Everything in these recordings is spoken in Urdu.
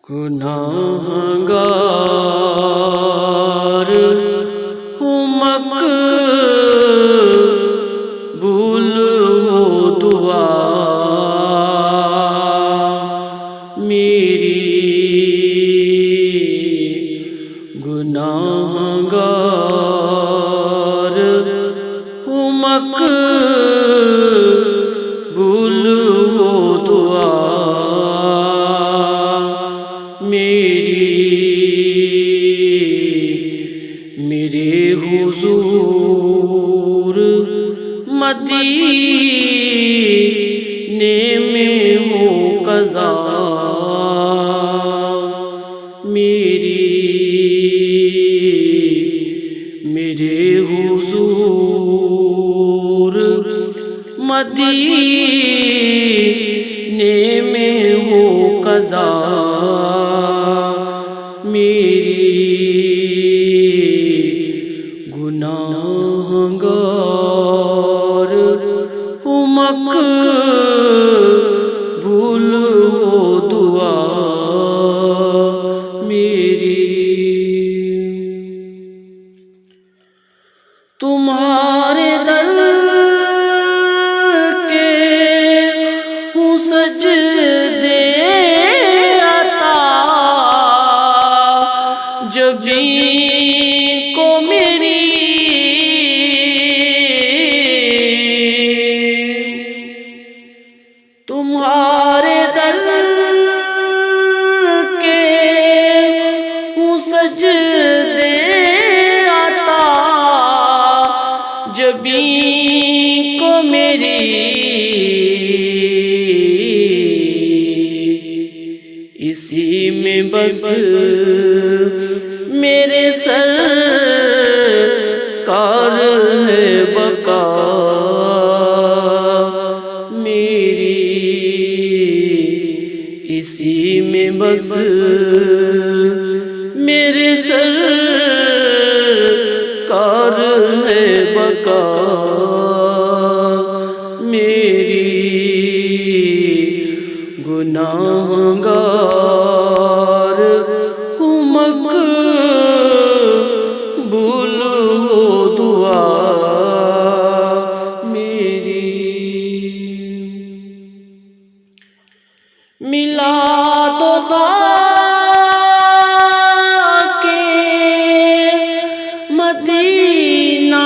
گناہگار ہوں مقبول ہو دعا میری، گناہگار ہوں مقبول ہو دعا میرے حضور مدینے میں ہو قضا میرے حضور مدینے میں ہو قضا گناہگار ہوں مقبول ہو دعا میری، تمہارے در کے ہوں سجدے عطا جب کو میری، تمہارے در کے ہوں سجدے عطا جب کو میری، اسی میں بس میرے سرکار ہے بقا میری، اسی میں بس میرے سرکار ہے بقا میری، گناہگار ہوں مقبول ہو دعا میری، میلاد و خاکِ مدینہ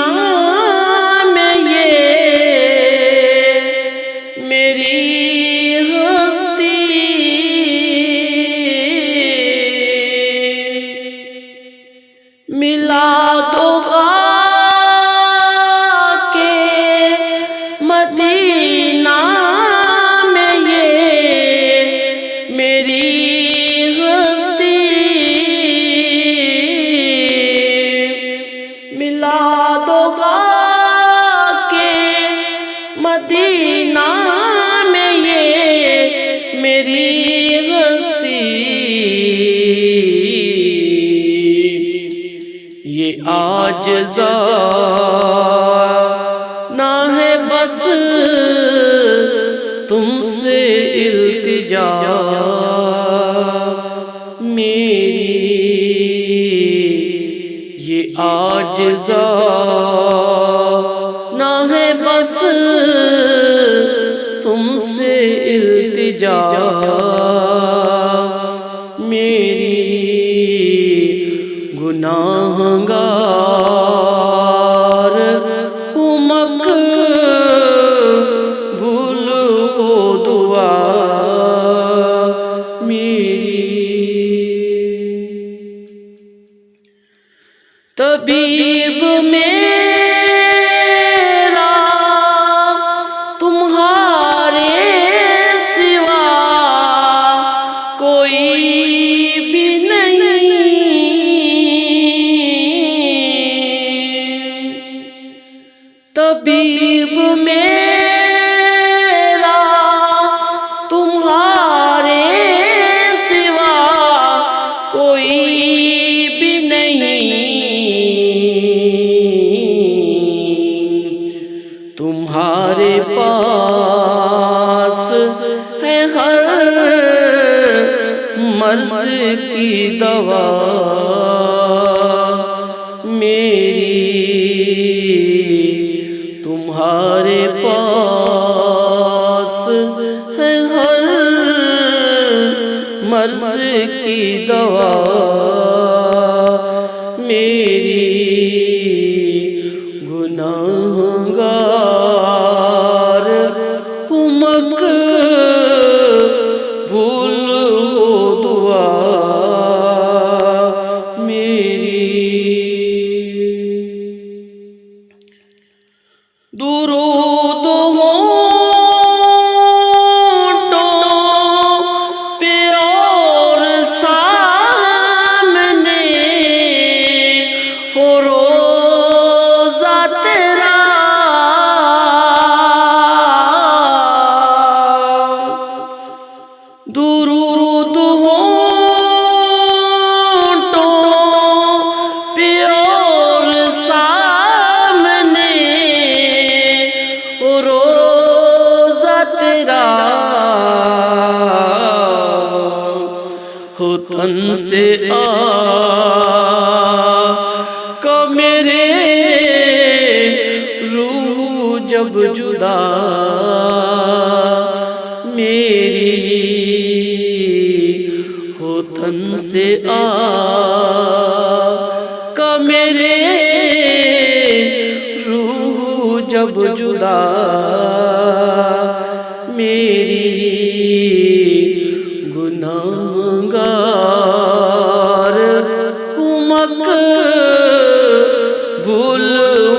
میں یہ میری ہستی، میلاد و خاکِ مدینہ میں یہ میری ہستی، میلاد و خاکِ مدینہ میں یہ میری ہستی، یہ عاجزانہ ہے بس تم سے التجا میری، یہ عاجزانہ ہے بس تم سے التجا میری، گناہگار ہوں مقبول ہو دعا میری، طبیب میرا تمہارے سوا کوئی بھی نہیں، طبیب میرا تمہارے سوا کوئی بھی نہیں، مرض کی دوا میری تمہارے پاس ہے، ہر مرض کی دوا میری گناہگار ہوں مقبول ہو دعا میری۔ درود ہونٹوں پہ اور سامنے ہو روزہ تیرا، درود ہونٹوں پہ اور سامنے ہو روزہ تیرا، ہو تن سے آقا میرے روح جب جدا میری، ہو تن سے آقا میرے روح جب جدا میری، گناہگار ہوں مقبول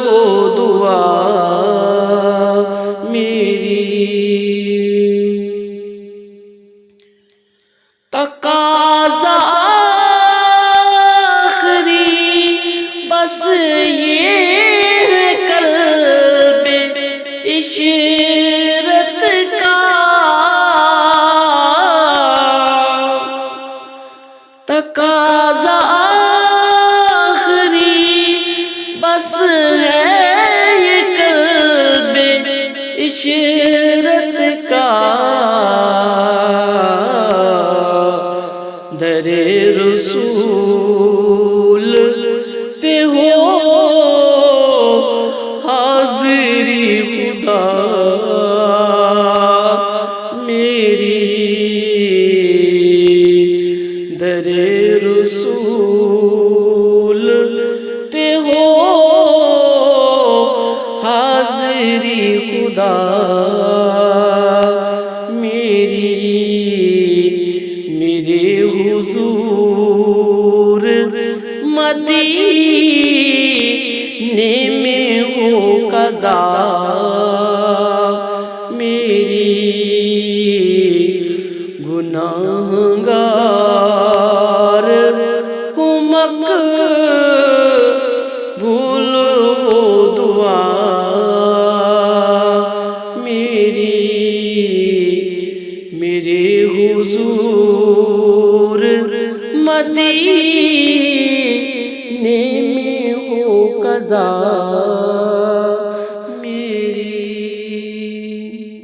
ہو دعا میری۔ تقاضا آخری بس یہ ہے قلب عشرت کا، تقاضا آخری بس ہے یہ قلب عشرت کا، در رسول پہ ہو حاضری خدا میری، در رسول پہ ہو حاضری خدا میری، میرے حضور مدینے میں ہو قضا میری، گناہگار ہوں مقبول ہو دعا میری، میرے حضور مدینے میں ہو قضا